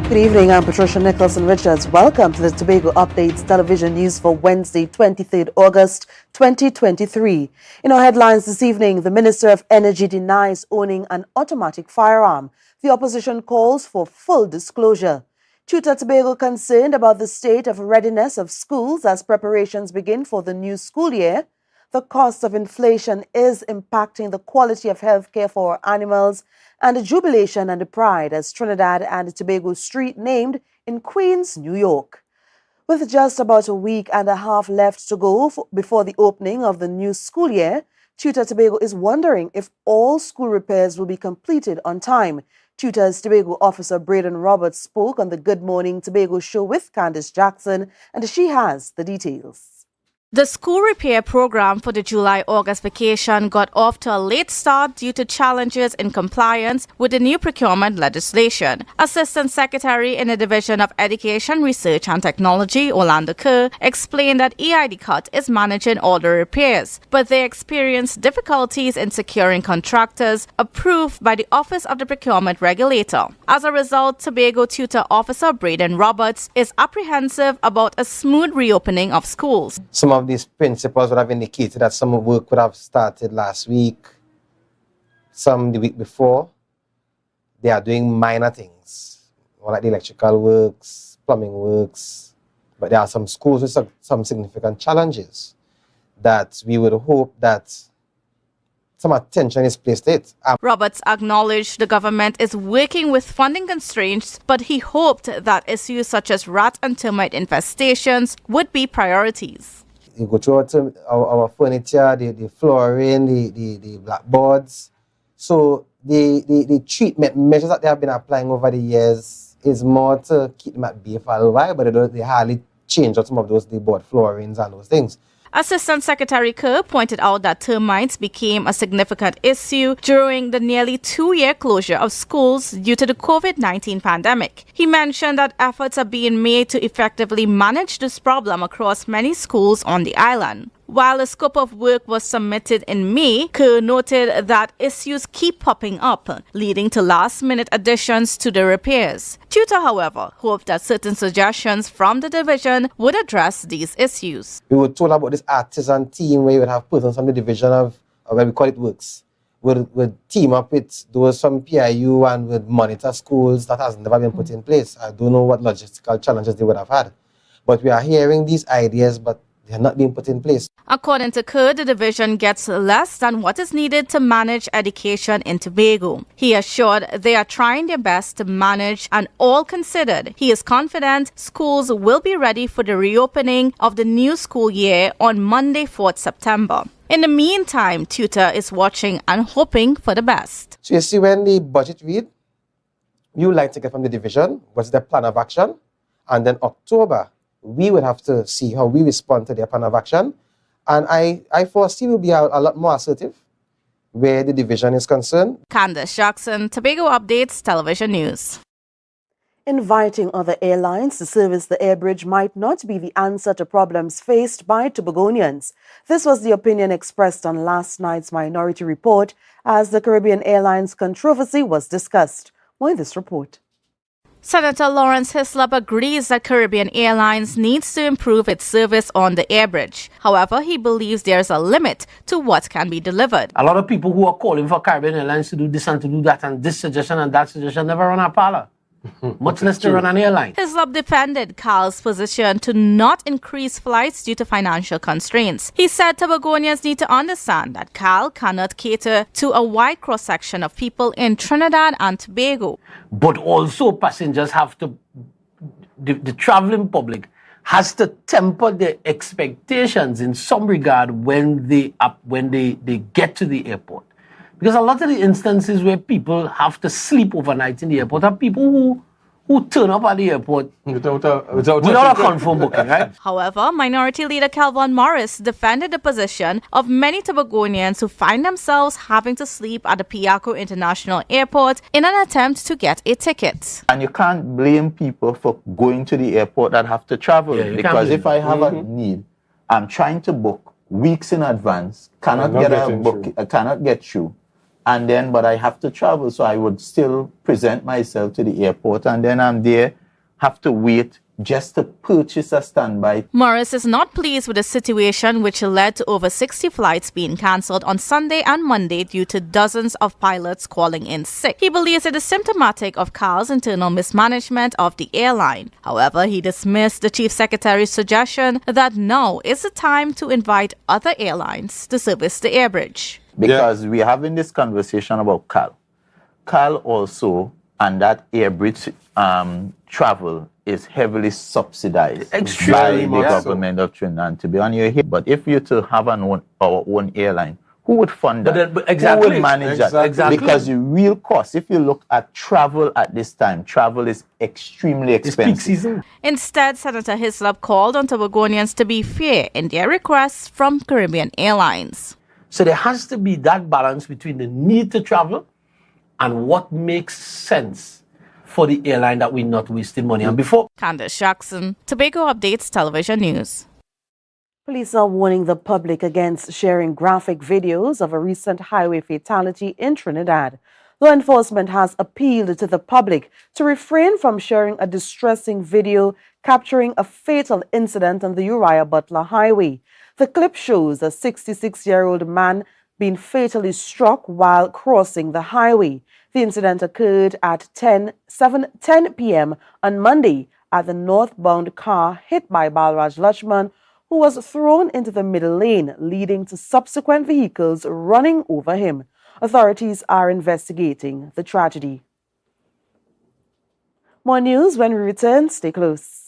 Good evening, I'm Patricia Nicholson Richards. Welcome to the Tobago Updates television news for Wednesday, 23rd August 2023. In our headlines this evening, the Minister of Energy denies owning an automatic firearm. The opposition calls for full disclosure. Tutor Tobago concerned about the state of readiness of schools as preparations begin for the new school year. The cost of inflation is impacting the quality of healthcare for our animals, and the jubilation and the pride as Trinidad and Tobago Street named in Queens, New York. With just about a week and a half left to go before the opening of the new school year, Tutor Tobago is wondering if all school repairs will be completed on time. Tutor's Tobago officer Braden Roberts spoke on the Good Morning Tobago show with Candice Jackson, and she has the details. The school repair program for the July-August vacation got off to a late start due to challenges in compliance with the new procurement legislation. Assistant Secretary in the Division of Education, Research and Technology, Orlando Kerr, explained that EID Cut is managing all the repairs, but they experienced difficulties in securing contractors approved by the Office of the Procurement Regulator. As a result, Tobago Tutor Officer Braden Roberts is apprehensive about a smooth reopening of schools. Some of these principals would have indicated that some work would have started last week, some the week before. They are doing minor things, more like the electrical works, plumbing works. But there are some schools with some significant challenges that we would hope that some attention is placed to it. Roberts acknowledged the government is working with funding constraints, but he hoped that issues such as rat and termite infestations would be priorities. You go through our furniture, the flooring, the blackboards. So the treatment measures that they have been applying over the years is more to keep them at bay for a while, but they hardly change out some of the board floorings and those things. Assistant Secretary Kerr pointed out that termites became a significant issue during the nearly 2-year closure of schools due to the COVID-19 pandemic. He mentioned that efforts are being made to effectively manage this problem across many schools on the island. While a scope of work was submitted in May, Kerr noted that issues keep popping up, leading to last-minute additions to the repairs. Tutor, however, hoped that certain suggestions from the division would address these issues. We were told about this artisan team where you would have persons from the division of where we call it works, would team up with those from PIU and would monitor schools. That has never been put in place. I don't know what logistical challenges they would have had. But we are hearing these ideas, but they are not being put in place. According to Kerr, the division gets less than what is needed to manage education in Tobago. He assured they are trying their best to manage, and all considered, he is confident schools will be ready for the reopening of the new school year on Monday, 4th September. In the meantime, Tutor is watching and hoping for the best. So you see, when the budget read, you like to get from the division, what's their plan of action, and then October, we would have to see how we respond to their plan of action. And I foresee we'll be a lot more assertive where the division is concerned. Candice Jackson, Tobago Updates Television News. Inviting other airlines to service the Airbridge might not be the answer to problems faced by Tobagonians. This was the opinion expressed on last night's Minority Report as the Caribbean Airlines controversy was discussed. More in this report. Senator Lawrence Hislop agrees that Caribbean Airlines needs to improve its service on the Airbridge. However, he believes there is a limit to what can be delivered. A lot of people who are calling for Caribbean Airlines to do this and to do that and this suggestion and that suggestion never run a parlor. Much less to run an airline. Hislop defended CAL's position to not increase flights due to financial constraints. He said Tobagonians need to understand that CAL cannot cater to a wide cross-section of people in Trinidad and Tobago. But also passengers have to, the traveling public has to temper their expectations in some regard when they get to the airport. Because a lot of the instances where people have to sleep overnight in the airport are people who turn up at the airport without a confirmed booking, right? However, Minority Leader Calvin Morris defended the position of many Tobagonians who find themselves having to sleep at the Piaco International Airport in an attempt to get a ticket. And you can't blame people for going to the airport that have to travel. Because if I have a need, I'm trying to book weeks in advance, cannot get through. and then, but I have to travel, so I would still present myself to the airport, and then I'm there, have to wait just to purchase a standby. Morris is not pleased with the situation, which led to over 60 flights being cancelled on Sunday and Monday due to dozens of pilots calling in sick. He believes it is symptomatic of CAL's internal mismanagement of the airline. However, he dismissed the Chief Secretary's suggestion that now is the time to invite other airlines to service the Airbridge. Because we're having this conversation about CAL. CAL also, and that Airbridge travel is heavily subsidized by the government of Trinidad and Tobago. But if you to have our own airline, who would fund that? Exactly. Who would manage that? Exactly. Because the real cost, if you look at travel at this time, travel is extremely expensive. It's peak season. Instead, Senator Hislop called on Tobagonians to be fair in their requests from Caribbean Airlines. So there has to be that balance between the need to travel and what makes sense for the airline that we're not wasting money. And before... Candace Jackson, Tobago Updates Television News. Police are warning the public against sharing graphic videos of a recent highway fatality in Trinidad. Law enforcement has appealed to the public to refrain from sharing a distressing video capturing a fatal incident on the Uriah Butler Highway. The clip shows a 66-year-old man being fatally struck while crossing the highway. The incident occurred at 7:10 p.m. on Monday as the northbound car hit by Balraj Lachman, who was thrown into the middle lane, leading to subsequent vehicles running over him. Authorities are investigating the tragedy. More news when we return. Stay close.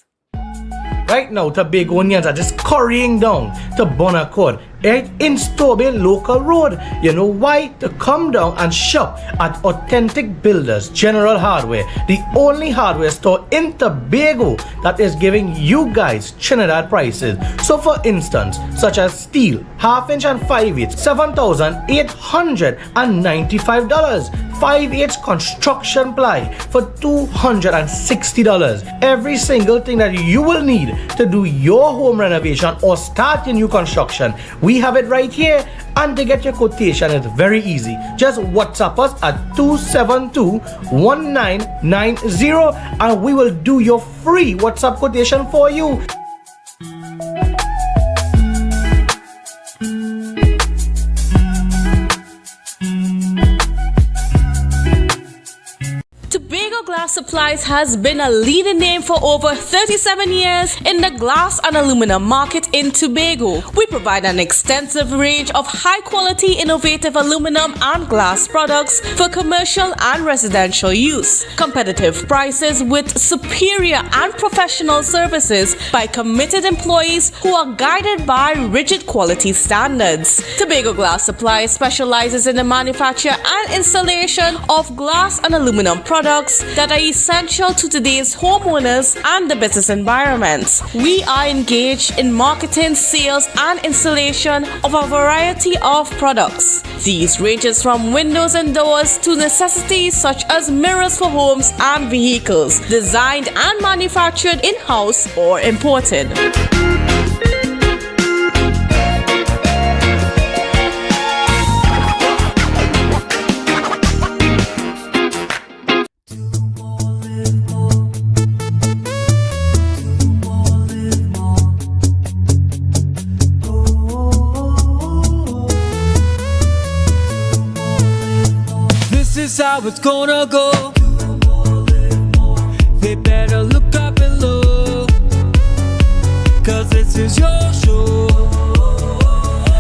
Right now, Tobagonians are just currying down to Bonaccord, right in Stobie Local Road. You know why? To come down and shop at Authentic Builders General Hardware, the only hardware store in Tobago that is giving you guys Trinidad prices. So for instance, such as steel, half-inch and 5/8, $7,895. 5/8 construction ply for $260. Every single thing that you will need to do your home renovation or start your new construction, we have it right here. And to get your quotation, it's very easy. Just WhatsApp us at 272-1990 and we will do your free WhatsApp quotation for you. Tobago Glass Supplies has been a leading name for over 37 years in the glass and aluminum market in Tobago. We provide an extensive range of high-quality, innovative aluminum and glass products for commercial and residential use. Competitive prices with superior and professional services by committed employees who are guided by rigid quality standards. Tobago Glass Supplies specializes in the manufacture and installation of glass and aluminum products that are essential to today's homeowners and the business environment. We are engaged in marketing, sales, and installation of a variety of products. These ranges from windows and doors to necessities such as mirrors for homes and vehicles, designed and manufactured in-house or imported. This is how it's gonna go. They better look up below, 'cause this is your show,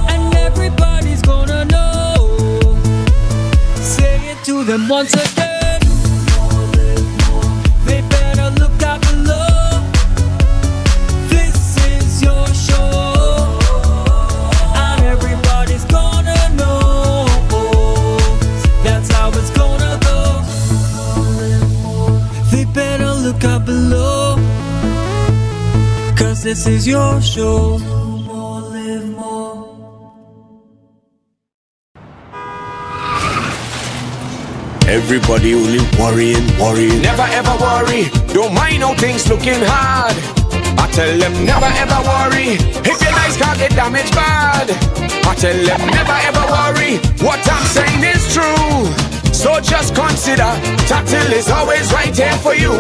and everybody's gonna know. Say it to them once again. They better look up below. This is your show, and everybody's gonna know. That's how it's gonna go. They better look up below, 'cause this is your show. Live more. Everybody only worrying. Never ever worry. Don't mind how things looking hard. I tell them never ever worry. If your life eyes can't get damaged bad. I tell them never ever worry, what I'm saying is true. So just consider, Tattle is always right here for you.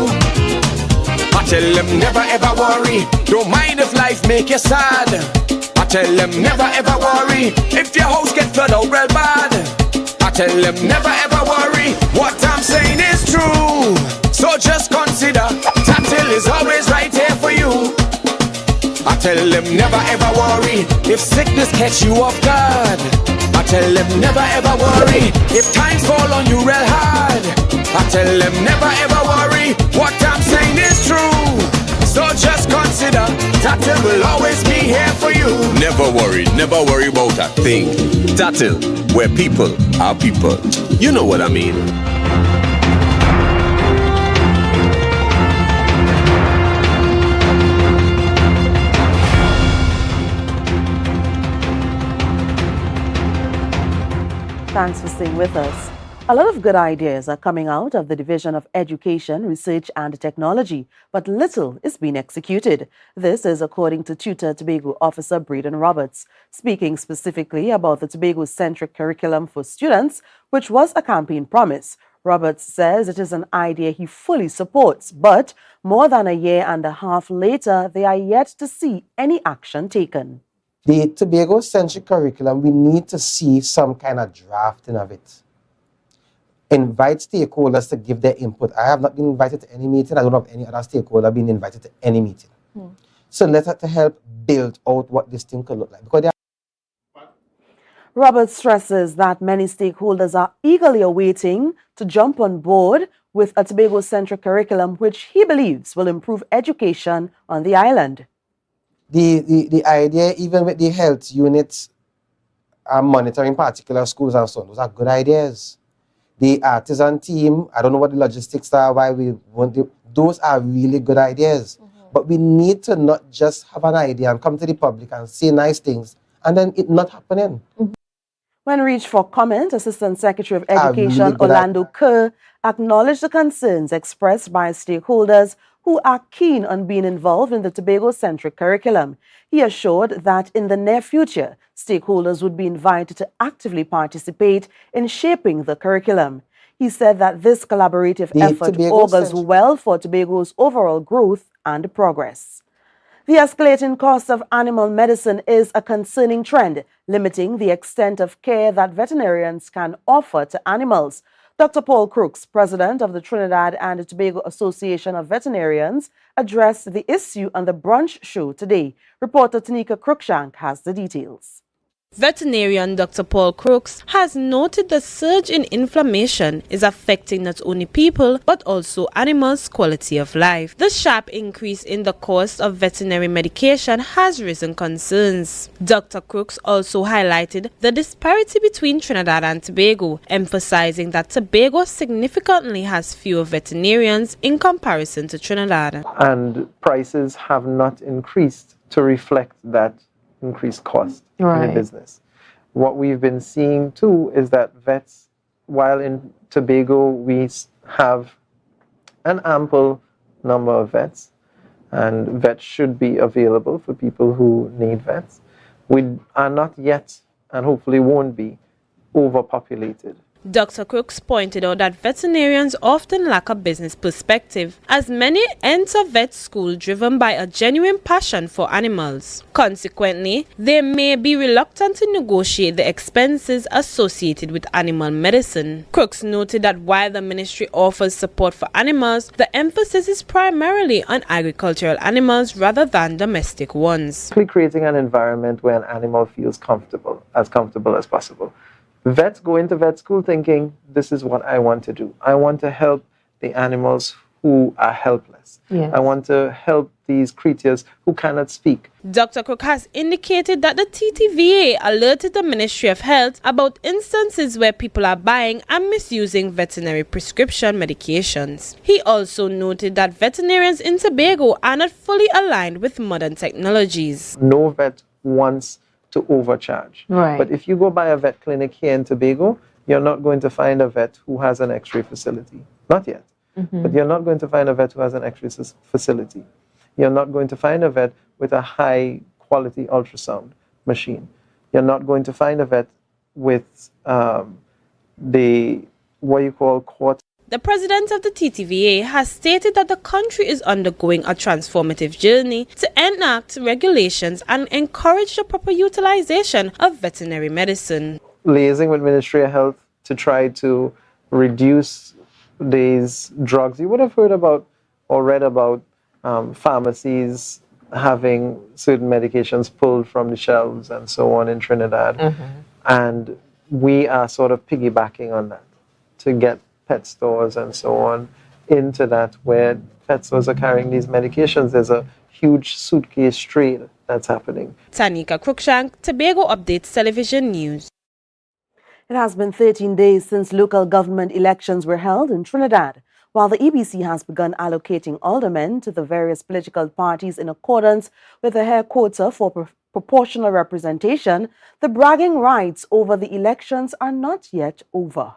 I tell them never ever worry, don't mind if life make you sad. I tell them never ever worry, if your house get flooded out real bad. I tell them never ever worry, what I'm saying is true. So just consider, Tattle is always right here for you. I tell them never ever worry, if sickness catch you off guard. I tell them never ever worry, if times fall on you real hard. I tell them never ever worry, what I'm saying is true. So just consider, Tattle will always be here for you. Never worry about a thing. Tattle, where people are people. You know what I mean. Thanks for staying with us. A lot of good ideas are coming out of the Division of Education, Research and Technology, but little is being executed. This is according to Tutor Tobago Officer Braden Roberts, speaking specifically about the Tobago-centric curriculum for students, which was a campaign promise. Roberts says it is an idea he fully supports, but more than a year and a half later, they are yet to see any action taken. The Tobago-centric curriculum, we need to see some kind of drafting of it. Invite stakeholders to give their input. I have not been invited to any meeting. I don't know of any other stakeholder being invited to any meeting. So let's have to help build out what this thing could look like. Because Roberts stresses that many stakeholders are eagerly awaiting to jump on board with a Tobago-centric curriculum, which he believes will improve education on the island. The idea, even with the health units monitoring particular schools and so on, those are good ideas. The artisan team, I don't know what the logistics are, why we want to, those are really good ideas. But we need to not just have an idea and come to the public and say nice things and then it not happening. When reached for comment, Assistant Secretary of Education Orlando Kerr acknowledged the concerns expressed by stakeholders who are keen on being involved in the Tobago-centric curriculum. He assured that in the near future, stakeholders would be invited to actively participate in shaping the curriculum. He said that this collaborative effort augurs well for Tobago's overall growth and progress. The escalating cost of animal medicine is a concerning trend, limiting the extent of care that veterinarians can offer to animals. Dr. Paul Crooks, president of the Trinidad and Tobago Association of Veterinarians, addressed the issue on the brunch show today. Reporter Tanika Crookshank has the details. Veterinarian Dr. Paul Crooks has noted the surge in inflammation is affecting not only people but also animals' quality of life. The sharp increase in the cost of veterinary medication has risen concerns. Dr. Crooks also highlighted the disparity between Trinidad and Tobago, emphasizing that Tobago significantly has fewer veterinarians in comparison to Trinidad. And prices have not increased to reflect that increased cost in the business. What we've been seeing too is that vets, while in Tobago we have an ample number of vets, and vets should be available for people who need vets, we are not yet, and hopefully won't be, overpopulated. Dr. Crooks pointed out that veterinarians often lack a business perspective, as many enter vet school driven by a genuine passion for animals. Consequently, they may be reluctant to negotiate the expenses associated with animal medicine. Crooks noted that while the ministry offers support for animals, the emphasis is primarily on agricultural animals rather than domestic ones. We're creating an environment where an animal feels comfortable as possible. Vets go into vet school thinking, this is what I want to do. I want to help the animals who are helpless. I want to help these creatures who cannot speak. Dr. Crook has indicated that the TTVA alerted the Ministry of Health about instances where people are buying and misusing veterinary prescription medications. He also noted that veterinarians in Tobago are not fully aligned with modern technologies. No vet wants to overcharge. But if you go by a vet clinic here in Tobago, you're not going to find a vet who has an X-ray facility. Not yet. But you're not going to find a vet who has an X-ray facility. You're not going to find a vet with a high quality ultrasound machine. You're not going to find a vet with the what you call court. The president of the TTVA has stated that the country is undergoing a transformative journey to enact regulations and encourage the proper utilization of veterinary medicine. Liaising with Ministry of Health to try to reduce these drugs. You would have heard about or read about pharmacies having certain medications pulled from the shelves and so on in Trinidad. And we are sort of piggybacking on that to get pet stores and so on into that, where pet stores are carrying these medications. There's a huge suitcase trade that's happening. Tanika Cruikshank, Tobago Updates Television News. It has been 13 days since local government elections were held in Trinidad. While the EBC has begun allocating aldermen to the various political parties in accordance with the hair quota for proportional representation, the bragging rights over the elections are not yet over.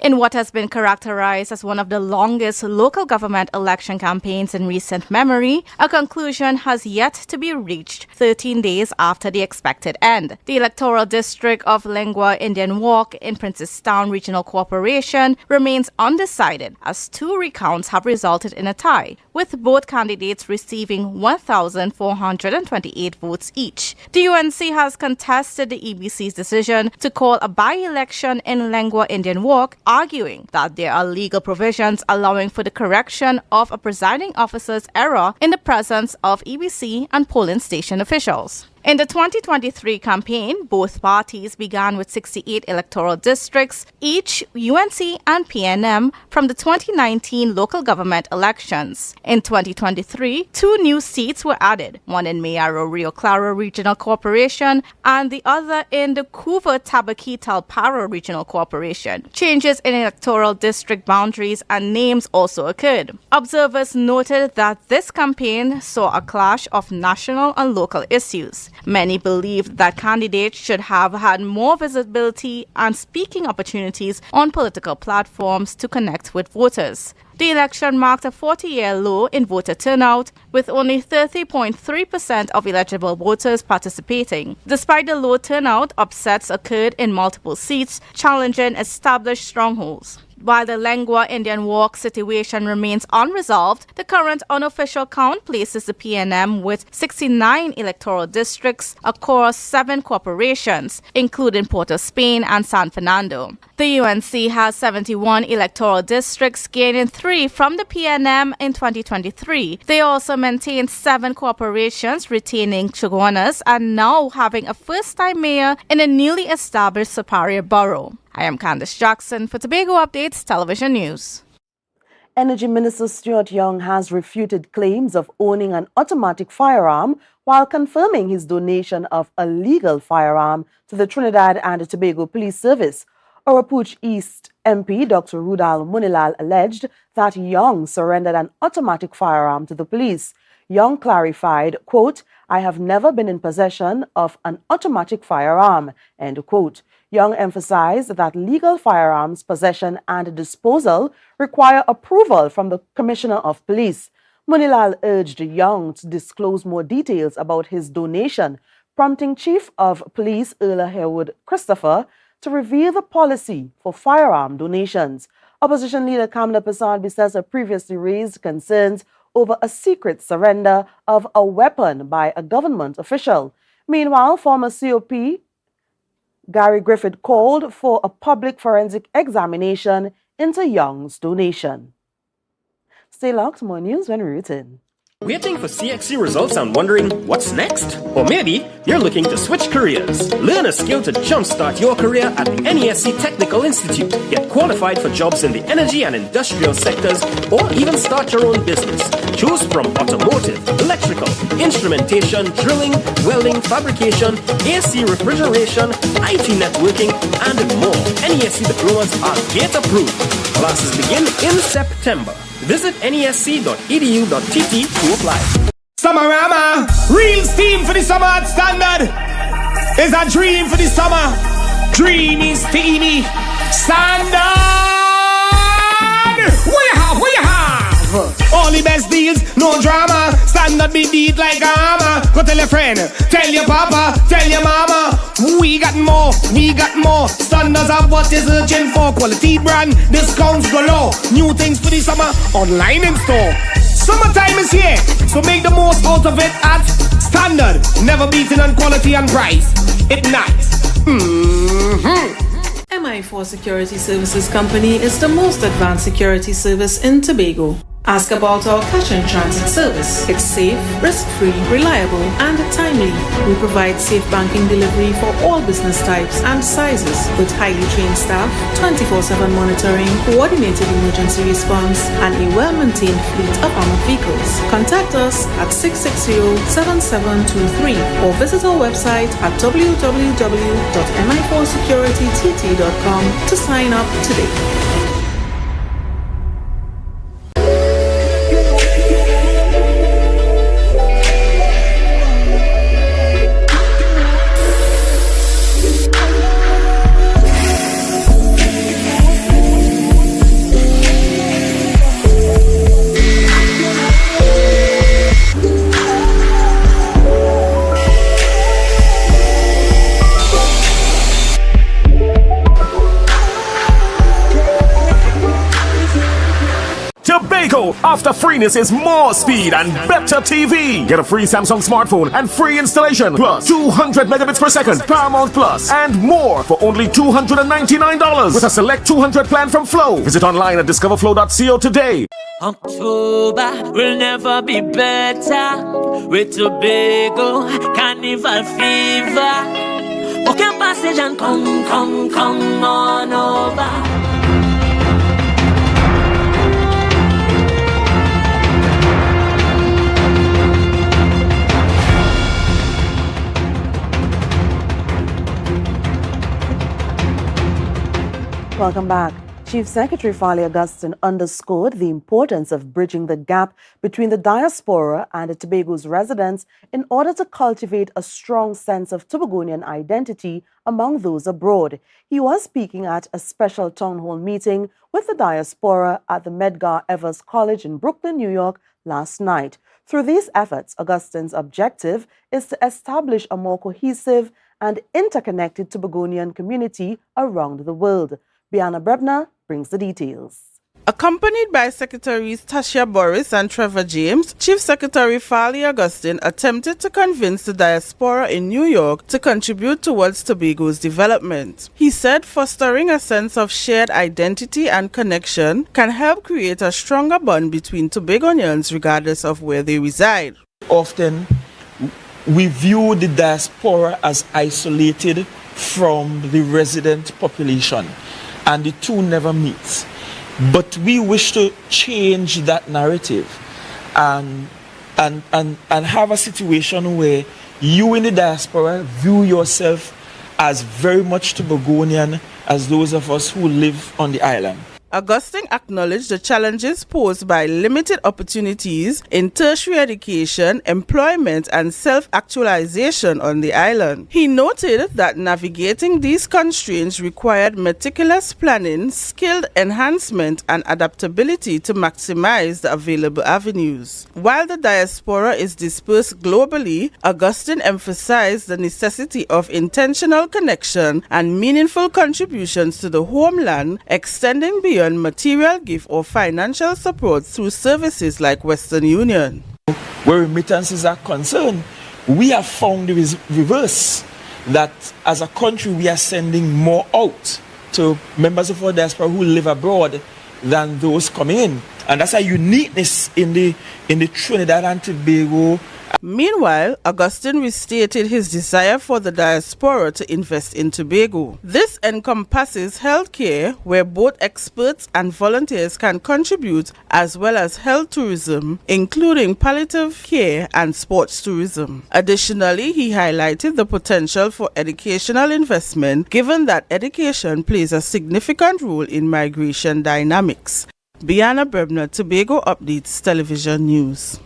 In what has been characterized as one of the longest local government election campaigns in recent memory, a conclusion has yet to be reached 13 days after the expected end. The electoral district of Lengua Indian Walk in Princestown Regional Corporation remains undecided, as 2 recounts have resulted in a tie, with both candidates receiving 1,428 votes each. The UNC has contested the EBC's decision to call a by-election in Lengua Indian Walk, arguing that there are legal provisions allowing for the correction of a presiding officer's error in the presence of EBC and polling station officials. In the 2023 campaign, both parties began with 68 electoral districts, each UNC and PNM, from the 2019 local government elections. In 2023, 2 new seats were added, one in Mayaro Rio Claro Regional Corporation and the other in the Couva Tabaqui Talparo Regional Corporation. Changes in electoral district boundaries and names also occurred. Observers noted that this campaign saw a clash of national and local issues. Many believed that candidates should have had more visibility and speaking opportunities on political platforms to connect with voters. The election marked a 40-year low in voter turnout, with only 30.3% of eligible voters participating. Despite the low turnout, upsets occurred in multiple seats, challenging established strongholds. While the Lengua Indian Walk situation remains unresolved, the current unofficial count places the PNM with 69 electoral districts across 7 corporations, including Port of Spain and San Fernando. The UNC has 71 electoral districts, gaining 3 from the PNM in 2023. They also maintain 7 corporations, retaining Chaguanas and now having a first-time mayor in a newly established Superior Borough. I am Candice Jackson for Tobago Updates Television News. Energy Minister Stuart Young has refuted claims of owning an automatic firearm while confirming his donation of a legal firearm to the Trinidad and Tobago Police Service. Orapuch East MP Dr. Rudal Munilal alleged that Young surrendered an automatic firearm to the police. Young clarified, quote, "I have never been in possession of an automatic firearm," end quote. Young emphasized that legal firearms possession and disposal require approval from the Commissioner of Police. Munilal urged Young to disclose more details about his donation, prompting Chief of Police Earl Harewood Christopher to reveal the policy for firearm donations. Opposition leader Kamla Prasad Bisesa previously raised concerns over a secret surrender of a weapon by a government official. Meanwhile, former COP Gary Griffith called for a public forensic examination into Young's donation. Stay locked, more news when we return. Waiting for CXC results and wondering what's next? Or maybe you're looking to switch careers. Learn a skill to jumpstart your career at the NESC Technical Institute. Get qualified for jobs in the energy and industrial sectors, or even start your own business. Choose from automotive, electrical, instrumentation, drilling, welding, fabrication, AC refrigeration, IT networking, and more. NESC diplomas are gate approved. Classes begin in September. Visit nesc.edu.tt to apply. Summerama, real steam for the summer at standard. Is a dream for the summer. Dream is steamy. Standard. What you have? All the best deals, no drama. Standard be beat like a hammer. Go tell your friend, tell your papa, tell your mama. We got more. Standards have what is searching for. Quality brand, discounts galore. New things for the summer, online in store. Summertime is here, so make the most out of it at Standard. Never beaten on quality and price. Ignite. MI4 Security Services Company is the most advanced security service in Tobago. Ask about our cash and transit service. It's safe, risk-free, reliable, and timely. We provide safe banking delivery for all business types and sizes with highly trained staff, 24/7 monitoring, coordinated emergency response, and a well-maintained fleet of armored vehicles. Contact us at 660-7723 or visit our website at www.mi4securitytt.com to sign up today. Tobago, after freeness is more speed and better TV. Get a free Samsung smartphone and free installation, plus 200 megabits per second, Paramount Plus, and more for only $299 with a select 200 plan from Flow. Visit online at discoverflow.co today. October will never be better with Tobago Carnival Fever. Book your passage and come on over. Welcome back. Chief Secretary Fali Augustine underscored the importance of bridging the gap between the diaspora and the Tobago's residents in order to cultivate a strong sense of Tobagonian identity among those abroad. He was speaking at a special town hall meeting with the diaspora at the Medgar Evers College in Brooklyn, New York last night. Through these efforts, Augustine's objective is to establish a more cohesive and interconnected Tobagonian community around the world. Bianna Brebner brings the details. Accompanied by Secretaries Tasha Boris and Trevor James, Chief Secretary Fali Augustine attempted to convince the diaspora in New York to contribute towards Tobago's development. He said fostering a sense of shared identity and connection can help create a stronger bond between Tobagonians regardless of where they reside. Often, we view the diaspora as isolated from the resident population, and the two never meet. But we wish to change that narrative and have a situation where you in the diaspora view yourself as very much Tobagonian as those of us who live on the island. Augustine acknowledged the challenges posed by limited opportunities in tertiary education, employment, and self-actualization on the island. He noted that navigating these constraints required meticulous planning, skilled enhancement, and adaptability to maximize the available avenues. While the diaspora is dispersed globally, Augustine emphasized the necessity of intentional connection and meaningful contributions to the homeland, extending beyond material gift or financial support through services like Western Union. Where remittances are concerned, we have found the reverse, that as a country we are sending more out to members of our diaspora who live abroad than those coming in. And that's a uniqueness in the Trinidad and Tobago. Meanwhile, Augustine restated his desire for the diaspora to invest in Tobago. This encompasses healthcare, where both experts and volunteers can contribute, as well as health tourism, including palliative care and sports tourism. Additionally, he highlighted the potential for educational investment, given that education plays a significant role in migration dynamics. Bianna Brebner, Tobago Updates Television News.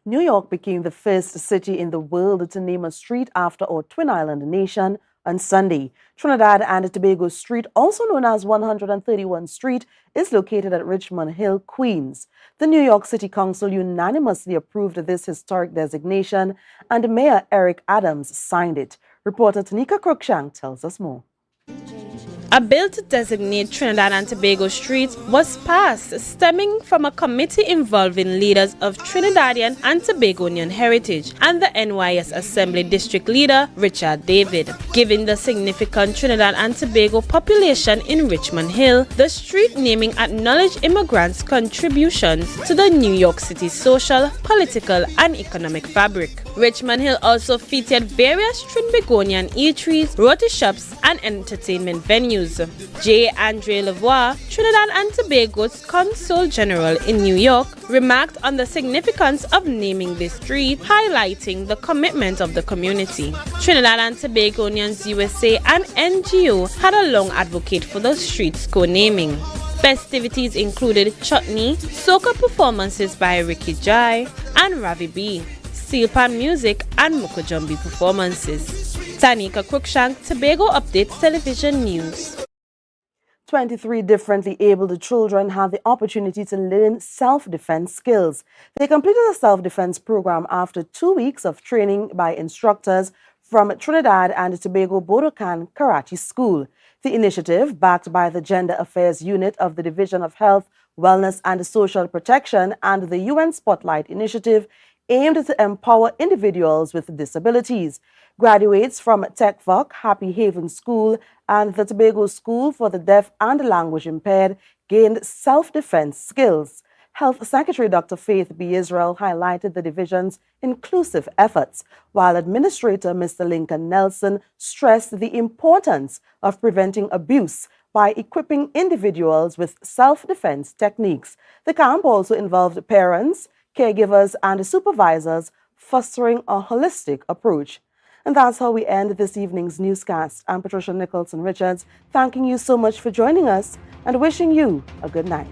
New York became the first city in the world to name a street after our twin island nation on Sunday. Trinidad and Tobago Street, also known as 131 Street, is located at Richmond Hill, Queens. The New York City Council unanimously approved this historic designation, and Mayor Eric Adams signed it. Reporter Tanika Cruikshank tells us more. A bill to designate Trinidad and Tobago Street was passed, stemming from a committee involving leaders of Trinidadian and Tobagonian heritage and the NYS Assembly District Leader Richard David. Given the significant Trinidad and Tobago population in Richmond Hill, the street naming acknowledged immigrants' contributions to the New York City social, political, and economic fabric. Richmond Hill also featured various Trinbagonian eateries, roti shops, and entertainment venues. J. Andre Lavoie, Trinidad and Tobago's Consul General in New York, remarked on the significance of naming this street, highlighting the commitment of the community. Trinidad and Tobagonians USA and NGO had a long advocate for the street's co-naming. Festivities included chutney, soca performances by Ricky Jai and Ravi B, steel pan music, and mukojumbi performances. Tanika Cruikshank, Tobago Updates Television News. 23 differently abled children have the opportunity to learn self-defense skills. They completed a self-defense program after 2 weeks of training by instructors from Trinidad and Tobago Bodokan Karate School. The initiative, backed by the Gender Affairs Unit of the Division of Health, Wellness and Social Protection and the UN Spotlight Initiative, aimed to empower individuals with disabilities. Graduates from TechVoc, Happy Haven School, and the Tobago School for the Deaf and Language Impaired gained self-defense skills. Health Secretary Dr. Faith B. Israel highlighted the division's inclusive efforts, while Administrator Mr. Lincoln Nelson stressed the importance of preventing abuse by equipping individuals with self-defense techniques. The camp also involved parents, caregivers, and supervisors, fostering a holistic approach. And that's how we end this evening's newscast. I'm Patricia Nicholson Richards, thanking you so much for joining us and wishing you a good night.